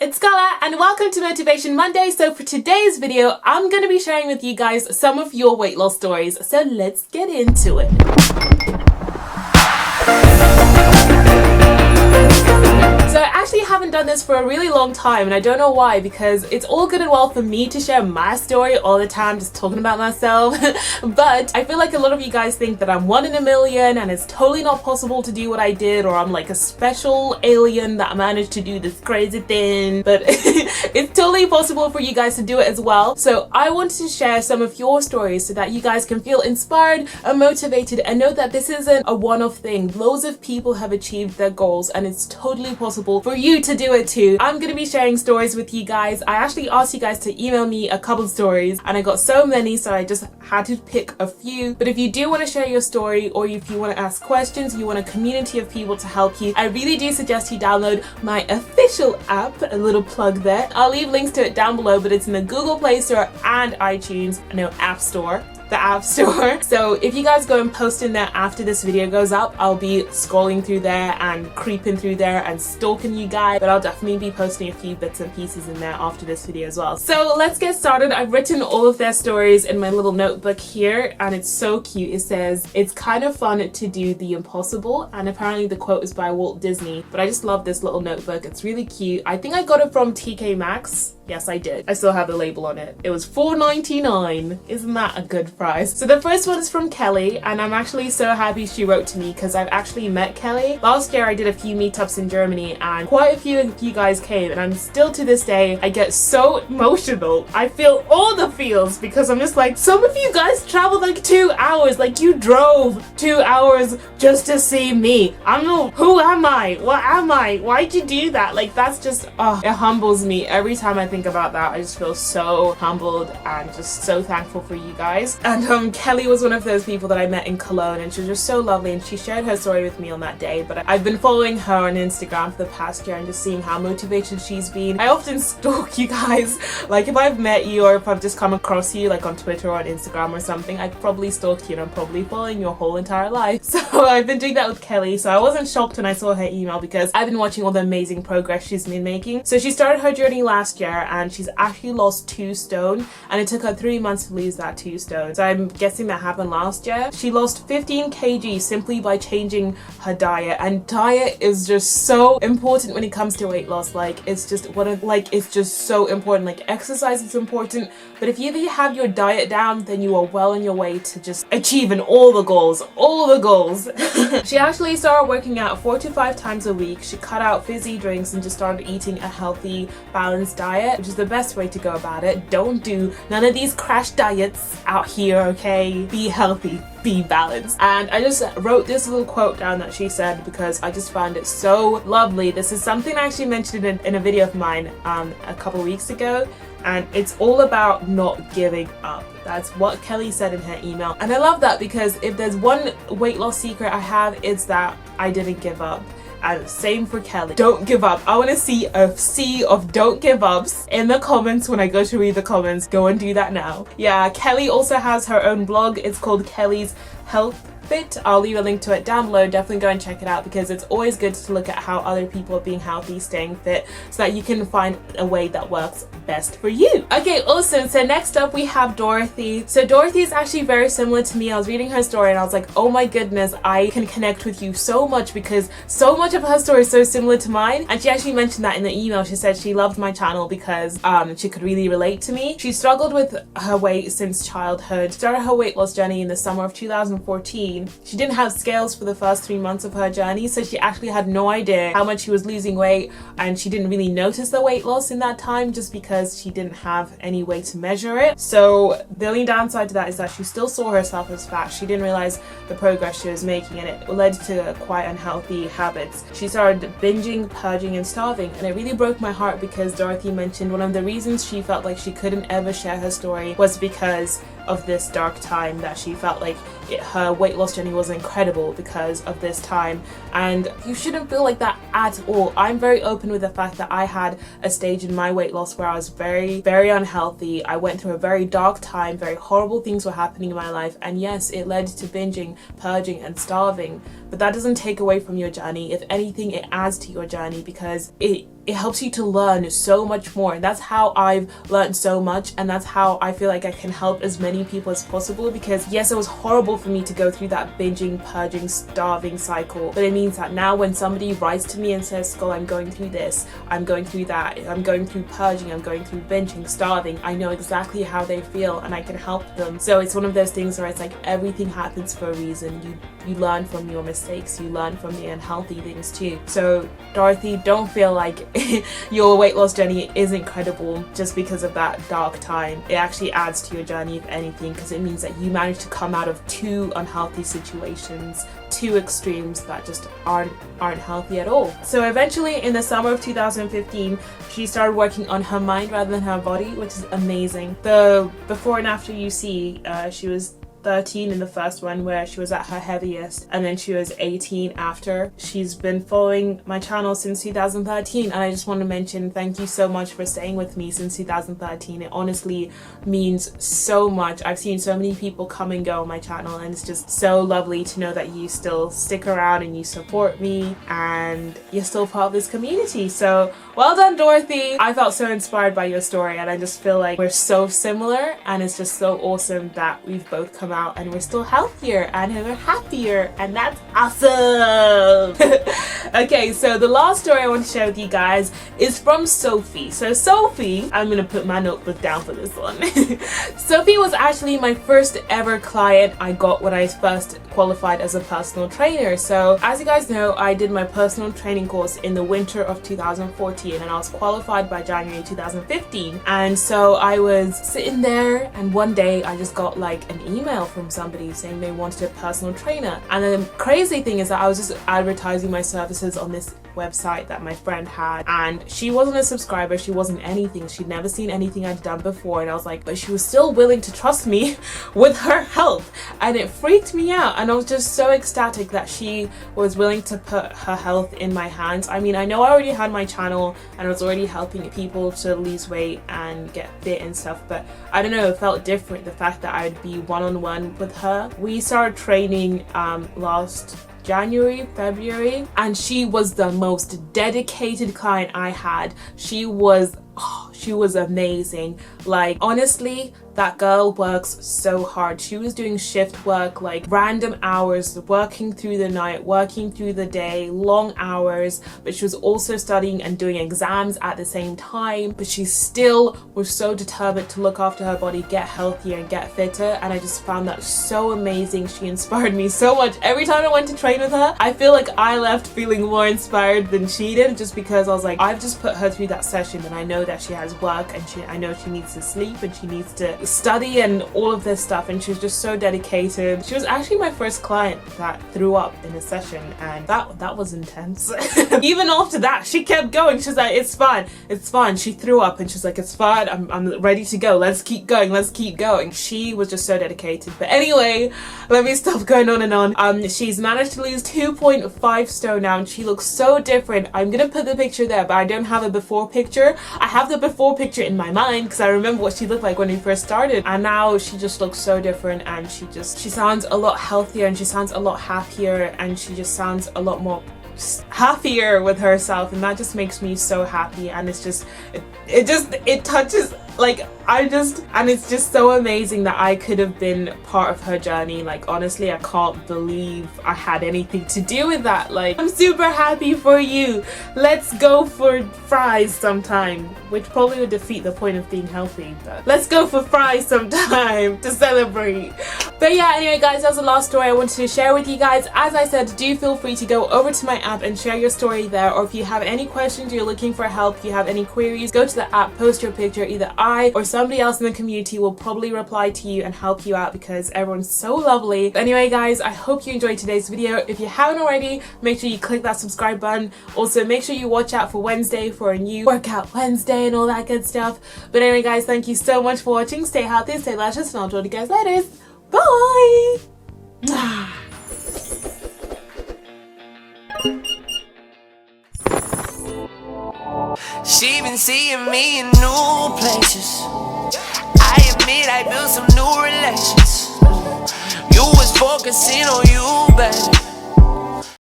It's Scola and welcome to Motivation Monday. So for today's video, I'm going to be sharing with you guys some of your weight loss stories. So let's get into it. So I actually haven't done this for a really long time and I don't know why, because it's all good and well for me to share my story all the time, just talking about myself. But I feel like a lot of you guys think that I'm one in a million and it's totally not possible to do what I did, or I'm like a special alien that managed to do this crazy thing. But it's totally possible for you guys to do it as well. So I wanted to share some of your stories so that you guys can feel inspired and motivated and know that this isn't a one-off thing. Loads of people have achieved their goals and it's totally possible for you to do it too. I'm going to be sharing stories with you guys. I actually asked you guys to email me a couple stories and I got so many, so I just had to pick a few. But if you do want to share your story, or if you want to ask questions, you want a community of people to help you, I really do suggest you download my official app. A little plug there. I'll leave links to it down below, but it's in the Google Play Store and iTunes, no, App Store. The App Store. So if you guys go and post in there after this video goes up, I'll be scrolling through there and creeping through there and stalking you guys, but I'll definitely be posting a few bits and pieces in there after this video as well. So let's get started. I've written all of their stories in my little notebook here and it's so cute. It says, "It's kind of fun to do the impossible," and apparently the quote is by Walt Disney, but I just love this little notebook. It's really cute. I think I got it from TK Maxx. Yes, I did. I still have the label on it. It was $4.99. Isn't that a good price? So the first one is from Kelly, and I'm actually so happy she wrote to me because I've actually met Kelly. Last year I did a few meetups in Germany and quite a few of you guys came, and I'm still to this day, I get so emotional. I feel all the feels because I'm just like, some of you guys traveled like 2 hours, like you drove 2 hours just to see me. I'm not, who am I? What am I? Why'd you do that? Like that's just, oh, it humbles me every time I think about that. I just feel so humbled and just so thankful for you guys. And Kelly was one of those people that I met in Cologne, and she was just so lovely, and she shared her story with me on that day. But I've been following her on Instagram for the past year and just seeing how motivated she's been. I often stalk you guys, like if I've met you or if I've just come across you like on Twitter or on Instagram or something, I've probably stalked you and I'm probably following your whole entire life. So I've been doing that with Kelly, so I wasn't shocked when I saw her email because I've been watching all the amazing progress she's been making. So she started her journey last year and she's actually lost 2 stone, and it took her 3 months to lose that 2 stone. So I'm guessing that happened last year. She lost 15 kg simply by changing her diet, and diet is just so important when it comes to weight loss. Like it's just it's just so important. Like exercise is important, but if you have your diet down, then you are well on your way to just achieving all the goals. She actually started working out 4 to 5 times a week. She cut out fizzy drinks and just started eating a healthy, balanced diet, which is the best way to go about it. Don't do none of these crash diets out here, okay? Be healthy, be balanced. And I just wrote this little quote down that she said because I just found it so lovely. This is something I actually mentioned in a video of mine a couple weeks ago, and it's all about not giving up. That's what Kelly said in her email, and I love that because if there's one weight loss secret I have, it's that I didn't give up. And same for Kelly. Don't give up. I want to see a sea of don't give ups in the comments when I go to read the comments. Go and do that now. Yeah, Kelly also has her own blog. It's called Kelly's Health Fit. I'll leave a link to it down below. Definitely go and check it out because it's always good to look at how other people are being healthy, staying fit, so that you can find a way that works best for you. Okay, awesome. So next up we have Dorothy. So Dorothy is actually very similar to me. I was reading her story and I was like, oh my goodness, I can connect with you so much because so much of her story is so similar to mine. And she actually mentioned that in the email. She said she loved my channel because she could really relate to me. She struggled with her weight since childhood, started her weight loss journey in the summer of 2014. She didn't have scales for the first 3 months of her journey, so she actually had no idea how much she was losing weight, and she didn't really notice the weight loss in that time just because she didn't have any way to measure it. So the only downside to that is that she still saw herself as fat. She didn't realize the progress she was making, and it led to quite unhealthy habits. She started binging, purging and starving, and it really broke my heart because Dorothy mentioned one of the reasons she felt like she couldn't ever share her story was because of this dark time, that she felt like her weight loss journey was incredible because of this time, and you shouldn't feel like that at all. I'm very open with the fact that I had a stage in my weight loss where I was very, very unhealthy. I went through a very dark time, very horrible things were happening in my life, and yes, it led to binging, purging and starving, but that doesn't take away from your journey. If anything, it adds to your journey because it it helps you to learn so much more. And that's how I've learned so much, and that's how I feel like I can help as many people as possible. Because yes, it was horrible for me to go through that binging, purging, starving cycle, but it means that now when somebody writes to me and says, Scola, I'm going through this, I'm going through that, I'm going through purging, I'm going through binging, starving, I know exactly how they feel and I can help them. So it's one of those things where it's like everything happens for a reason. You learn from your mistakes, you learn from the unhealthy things too. So Dorothy, don't feel like your weight loss journey is incredible just because of that dark time. It actually adds to your journey, if anything, because it means that you managed to come out of two unhealthy situations, two extremes that just aren't healthy at all. So eventually in the summer of 2015, she started working on her mind rather than her body, which is amazing. The before and after you see, she was 13 in the first one where she was at her heaviest, and then she was 18 after. She's been following my channel since 2013, and I just want to mention thank you so much for staying with me since 2013. It honestly means so much. I've seen so many people come and go on my channel, and it's just so lovely to know that you still stick around and you support me and you're still part of this community. So well done, Dorothy. I felt so inspired by your story, and I just feel like we're so similar, and it's just so awesome that we've both come out and we're still healthier and we're happier, and that's awesome. Okay, so the last story I want to share with you guys is from Sophie. So Sophie, I'm gonna put my notebook down for this one. Sophie was actually my first ever client I got when I first qualified as a personal trainer. So as you guys know, I did my personal training course in the winter of 2014, and I was qualified by January 2015. And so I was sitting there, and one day I just got like an email from somebody saying they wanted a personal trainer. And the crazy thing is that I was just advertising my services on this website that my friend had, and she wasn't a subscriber, she wasn't anything, she'd never seen anything I'd done before, and I was like, but she was still willing to trust me with her health, and it freaked me out. And I was just so ecstatic that she was willing to put her health in my hands. I mean, I know I already had my channel and I was already helping people to lose weight and get fit and stuff, but I don't know, it felt different, the fact that I'd be one-on-one with her. We started training last January, February, and she was the most dedicated client I had. She was amazing. Like, honestly, that girl works so hard. She was doing shift work, like random hours, working through the night, working through the day, long hours, but she was also studying and doing exams at the same time. But she still was so determined to look after her body, get healthier and get fitter, and I just found that so amazing. She inspired me so much. Every time I went to train with her, I feel like I left feeling more inspired than she did, just because I was like, I've just put her through that session, and I know that she has work, and I know she needs to sleep, and she needs to study and all of this stuff, and she was just so dedicated. She was actually my first client that threw up in a session, and that was intense. Even after that, she kept going. She's like, it's fine, it's fine. She threw up and she's like, it's fine, I'm ready to go, let's keep going, let's keep going. She was just so dedicated. But anyway, let me stop going on and on. She's managed to lose 2.5 stone now, and she looks so different. I'm gonna put the picture there, but I don't have a before picture. I have the before picture in my mind because I remember what she looked like when we first started, and now she just looks so different, and she sounds a lot healthier, and she sounds a lot happier, and she just sounds a lot more happier with herself, and that just makes me so happy. And it's just it touches, like, and it's just so amazing that I could have been part of her journey. Like, honestly, I can't believe I had anything to do with that. Like, I'm super happy for you. Let's go for fries sometime, which probably would defeat the point of being healthy, but let's go for fries sometime to celebrate. But yeah, anyway guys, that was the last story I wanted to share with you guys. As I said, do feel free to go over to my app and share your story there, or if you have any questions, you're looking for help, you have any queries, go to the app, post your picture. Either I or somebody else in the community will probably reply to you and help you out, because everyone's so lovely. But anyway guys, I hope you enjoyed today's video. If you haven't already, make sure you click that subscribe button. Also, make sure you watch out for Wednesday for a new workout Wednesday and all that good stuff. But anyway guys, thank you so much for watching. Stay healthy, stay luscious, and I'll talk to you guys later. Bye! She been seeing me in new places. I admit I built some new relations. You was focusing on you, baby.